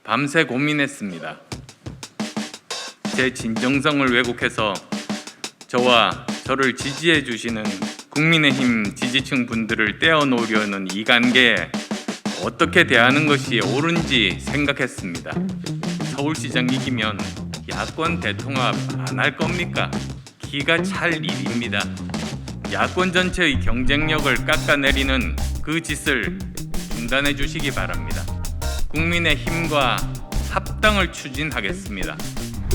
밤새 고민했습니다. 제 진정성을 왜곡해서 저와 저를 지지해 주시는 국민의힘 지지층 분들을 떼어놓으려는 이 관계에 어떻게 대하는 것이 옳은지 생각했습니다. 서울시장 이기면 야권 대통합 안 할 겁니까? 기가 찰 일입니다. 야권 전체의 경쟁력을 깎아내리는 그 짓을 중단해 주시기 바랍니다. 국민의힘과 합당을 추진하겠습니다.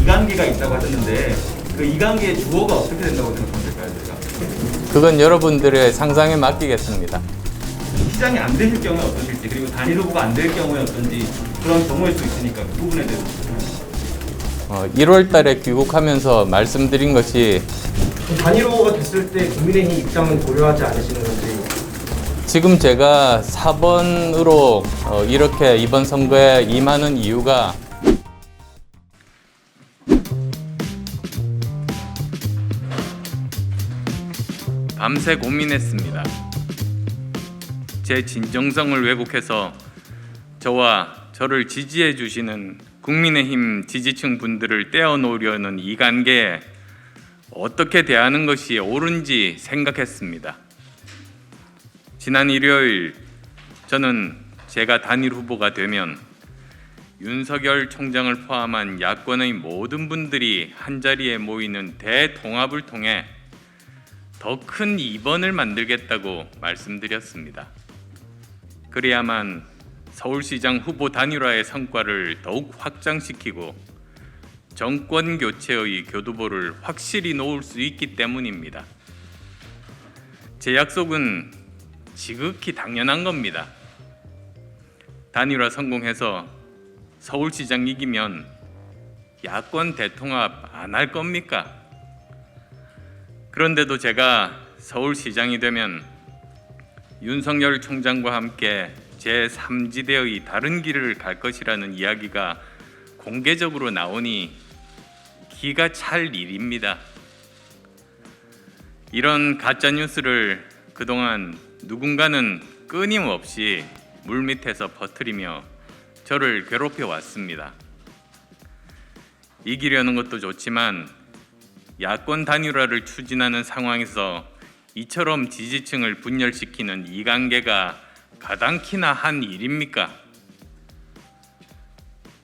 이관계가 있다고 하셨는데 그 이관계의 주어가 어떻게 된다고 생각하면 될까요, 제가? 그건 여러분들의 상상에 맡기겠습니다. 시장이 안 되실 경우에 어떠실지, 그리고 단일 후보가 안 될 경우에 어떤지 그런 경우일 수 있으니까 그 부분에 대해서 1월 달에 귀국하면서 말씀드린 것이 단일 후보가 됐을 때 국민의힘 입장은 고려하지 않으시는 건지. 지금 제가 4번으로 이렇게 이번 선거에 임하는 이유가 밤새 고민했습니다. 제 진정성을 왜곡해서 저와 저를 지지해 주시는 국민의힘 지지층 분들을 떼어놓으려는 이 관계에 어떻게 대하는 것이 옳은지 생각했습니다. 지난 일요일 저는 제가 단일 후보가 되면 윤석열 총장을 포함한 야권의 모든 분들이 한자리에 모이는 대통합을 통해 더 큰 이변을 만들겠다고 말씀드렸습니다. 그래야만 서울시장 후보 단일화의 성과를 더욱 확장시키고 정권 교체의 교두보를 확실히 놓을 수 있기 때문입니다. 제 약속은 지극히 당연한 겁니다. 단일화 성공해서 서울시장 이기면 야권 대통합 안 할 겁니까? 그런데도 제가 서울시장이 되면 윤석열 총장과 함께 제3지대의 다른 길을 갈 것이라는 이야기가 공개적으로 나오니 기가 찰 일입니다. 이런 가짜 뉴스를 그동안 누군가는 끊임없이 물밑에서 퍼뜨리며 저를 괴롭혀 왔습니다. 이기려는 것도 좋지만 야권 단일화를 추진하는 상황에서 이처럼 지지층을 분열시키는 이관계가 가당키나 한 일입니까?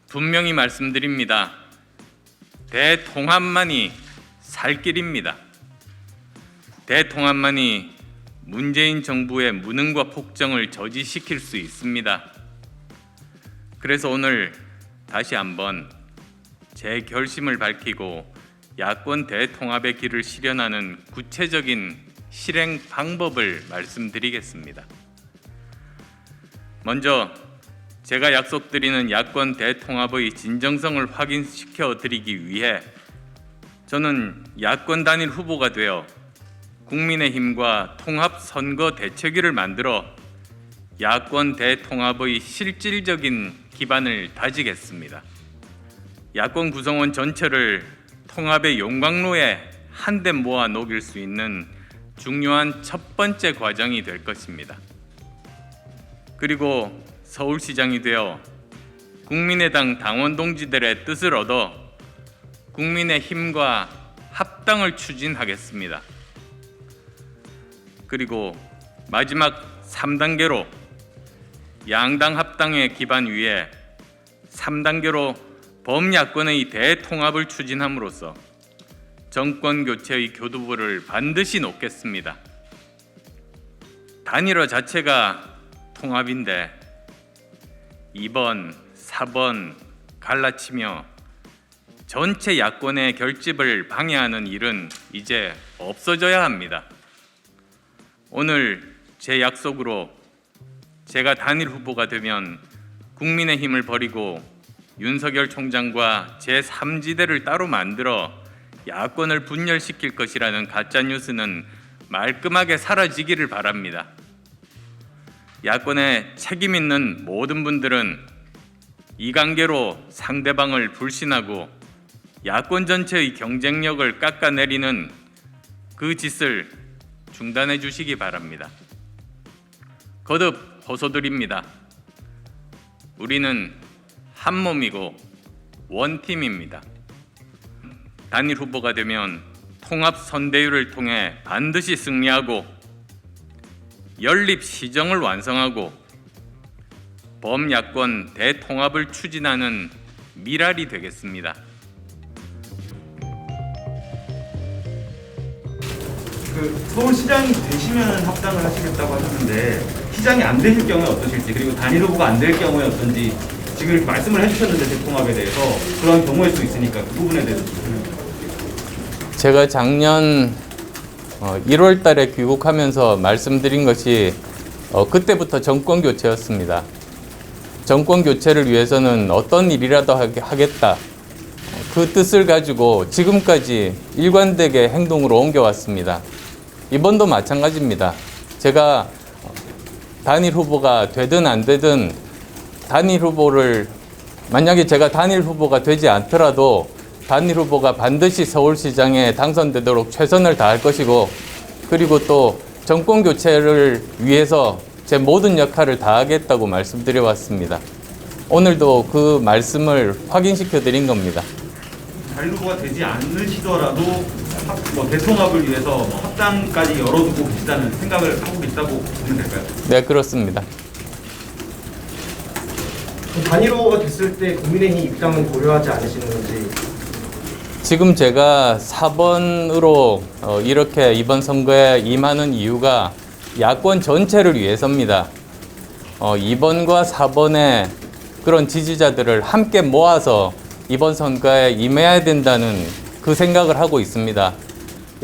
분명히 말씀드립니다. 대통합만이 살 길입니다. 대통합만이 문재인 정부의 무능과 폭정을 저지시킬 수 있습니다. 그래서 오늘 다시 한번 제 결심을 밝히고 야권 대통합의 길을 실현하는 구체적인 실행 방법을 말씀드리겠습니다. 먼저 제가 약속드리는 야권 대통합의 진정성을 확인시켜 드리기 위해 저는 야권 단일 후보가 되어 국민의힘과 통합 선거 대책위를 만들어 야권 대통합의 실질적인 기반을 다지겠습니다. 야권 구성원 전체를 통합의 용광로에 한데 모아 녹일 수 있는 중요한 첫 번째 과정이 될 것입니다. 그리고 서울시장이 되어 국민의당 당원 동지들의 뜻을 얻어 국민의힘과 합당을 추진하겠습니다. 그리고 마지막 3단계로 양당 합당의 기반 위에 3단계로 범야권의 대통합을 추진함으로써 정권 교체의 교두보를 반드시 놓겠습니다. 단일화 자체가 통합인데 2번, 4번 갈라치며 전체 야권의 결집을 방해하는 일은 이제 없어져야 합니다. 오늘 제 약속으로 제가 단일 후보가 되면 국민의힘을 버리고 윤석열 총장과 제3지대를 따로 만들어 야권을 분열시킬 것이라는 가짜뉴스는 말끔하게 사라지기를 바랍니다. 야권에 책임 있는 모든 분들은 이 관계로 상대방을 불신하고 야권 전체의 경쟁력을 깎아내리는 그 짓을 중단해 주시기 바랍니다. 거듭 호소드립니다. 우리는 한 몸이고 원팀입니다. 단일 후보가 되면 통합 선대위를 통해 반드시 승리하고 연립 시정을 완성하고 범야권 대통합을 추진하는 미랄이 되겠습니다. 그 서울시장이 되시면 합당을 하시겠다고 하셨는데 시장이 안 되실 경우에 어떠실지, 그리고 단일 후보가 안 될 경우에 어떤지 지금 이렇게 말씀을 해주셨는데 대통합에 대해서 그런 경우일 수 있으니까 그 부분에 대해서 좀 설명 부탁드립니다. 제가 작년 1월 달에 귀국하면서 말씀드린 것이 그때부터 정권 교체였습니다. 정권 교체를 위해서는 어떤 일이라도 하겠다. 그 뜻을 가지고 지금까지 일관되게 행동으로 옮겨왔습니다. 이번도 마찬가지입니다. 제가 단일 후보가 되든 안 되든 단일 후보를 만약에 제가 단일 후보가 되지 않더라도 단일 후보가 반드시 서울시장에 당선되도록 최선을 다할 것이고, 그리고 또 정권 교체를 위해서 제 모든 역할을 다하겠다고 말씀드려 왔습니다. 오늘도 그 말씀을 확인시켜 드린 겁니다. 단일 후보가 되지 않으시더라도 대통합을 위해서 합당까지 열어두고 계시다는 생각을 하고 계시다고 보면 될까요? 네, 그렇습니다. 단일 후보가 됐을 때 국민의힘 입장은 고려하지 않으시는 건지. 지금 제가 4번으로 이렇게 이번 선거에 임하는 이유가 야권 전체를 위해서입니다. 2번과 4번의 그런 지지자들을 함께 모아서 이번 선거에 임해야 된다는 그 생각을 하고 있습니다.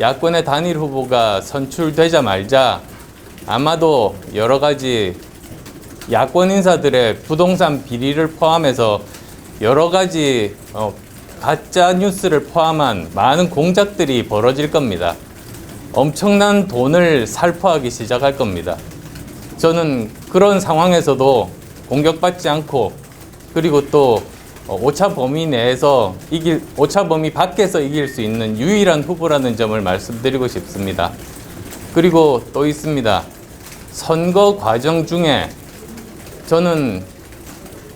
야권의 단일 후보가 선출되자마자 아마도 여러 가지 야권 인사들의 부동산 비리를 포함해서 여러 가지 가짜 뉴스를 포함한 많은 공작들이 벌어질 겁니다. 엄청난 돈을 살포하기 시작할 겁니다. 저는 그런 상황에서도 공격받지 않고, 그리고 또 오차 범위 내에서 오차 범위 밖에서 이길 수 있는 유일한 후보라는 점을 말씀드리고 싶습니다. 그리고 또 있습니다. 선거 과정 중에 저는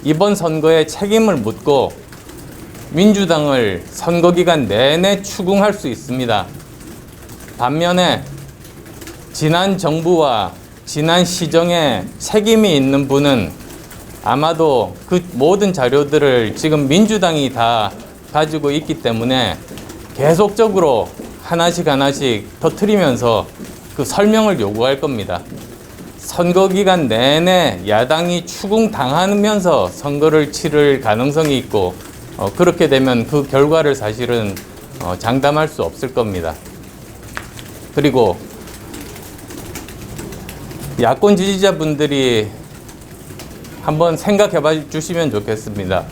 이번 선거에 책임을 묻고 민주당을 선거 기간 내내 추궁할 수 있습니다. 반면에 지난 정부와 지난 시정에 책임이 있는 분은 아마도 그 모든 자료들을 지금 민주당이 다 가지고 있기 때문에 계속적으로 하나씩 터뜨리면서 그 설명을 요구할 겁니다. 선거 기간 내내 야당이 추궁당하면서 선거를 치를 가능성이 있고, 그렇게 되면 그 결과를 사실은 장담할 수 없을 겁니다. 그리고 야권 지지자분들이 한번 생각해 봐 주시면 좋겠습니다.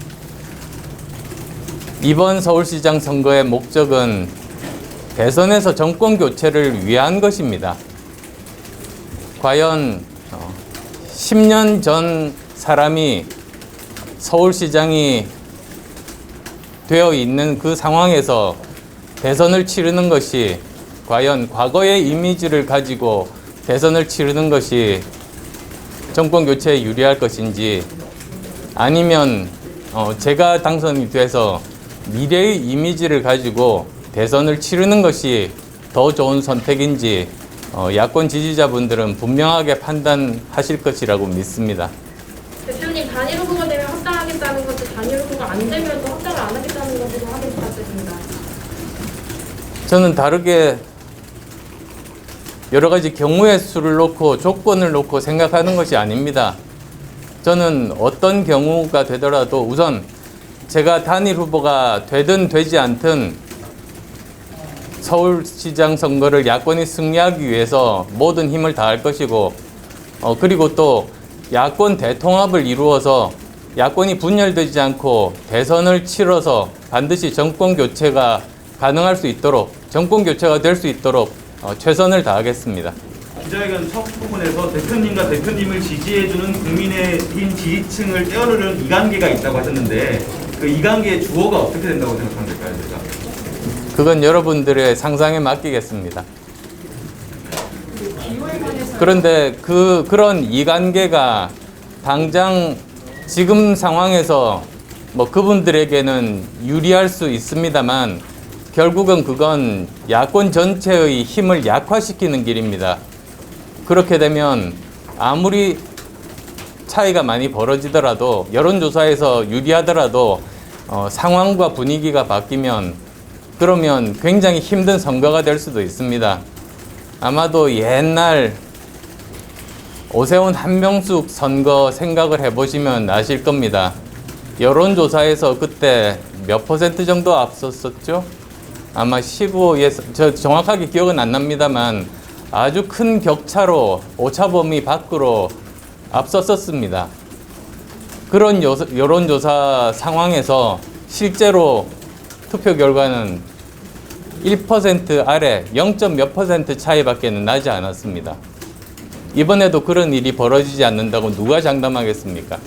이번 서울시장 선거의 목적은 대선에서 정권 교체를 위한 것입니다. 과연 10년 전 사람이 서울시장이 되어 있는 그 상황에서 대선을 치르는 것이 과연 과거의 이미지를 가지고 대선을 치르는 것이 정권 교체에 유리할 것인지, 아니면 제가 당선이 돼서 미래의 이미지를 가지고 대선을 치르는 것이 더 좋은 선택인지 야권 지지자분들은 분명하게 판단하실 것이라고 믿습니다. 대표님, 단일 후보가 되면 합당하겠다는 것도, 단일 후보가 안 되면 또 합당을 안 하겠다는 것도 확인 부탁드립니다. 저는 다르게 여러 가지 경우의 수를 놓고 조건을 놓고 생각하는 것이 아닙니다. 저는 어떤 경우가 되더라도 우선 제가 단일 후보가 되든 되지 않든 서울시장 선거를 야권이 승리하기 위해서 모든 힘을 다할 것이고, 그리고 또 야권 대통합을 이루어서 야권이 분열되지 않고 대선을 치러서 반드시 정권 교체가 가능할 수 있도록, 정권 교체가 될 수 있도록 최선을 다하겠습니다. 기자회견 첫 부분에서 대표님과 대표님을 지지해주는 국민의힘 지지층을 떼어르는 이관계가 있다고 하셨는데, 그 이관계의 주어가 어떻게 된다고 생각하면 될까요, 제가? 그건 여러분들의 상상에 맡기겠습니다. 그런데 그런 이관계가 당장 지금 상황에서 뭐 그분들에게는 유리할 수 있습니다만 결국은 그건 야권 전체의 힘을 약화시키는 길입니다. 그렇게 되면 아무리 차이가 많이 벌어지더라도 여론조사에서 유리하더라도 상황과 분위기가 바뀌면 그러면 굉장히 힘든 선거가 될 수도 있습니다. 아마도 옛날 오세훈 한명숙 선거 생각을 해보시면 아실 겁니다. 여론조사에서 그때 몇 % 정도 앞섰었죠? 아마 15에서 저 정확하게 기억은 안 납니다만 아주 큰 격차로 오차범위 밖으로 앞섰었습니다. 그런 여론조사 상황에서 실제로 투표 결과는 1% 아래 0. 몇 % 차이밖에 나지 않았습니다. 이번에도 그런 일이 벌어지지 않는다고 누가 장담하겠습니까?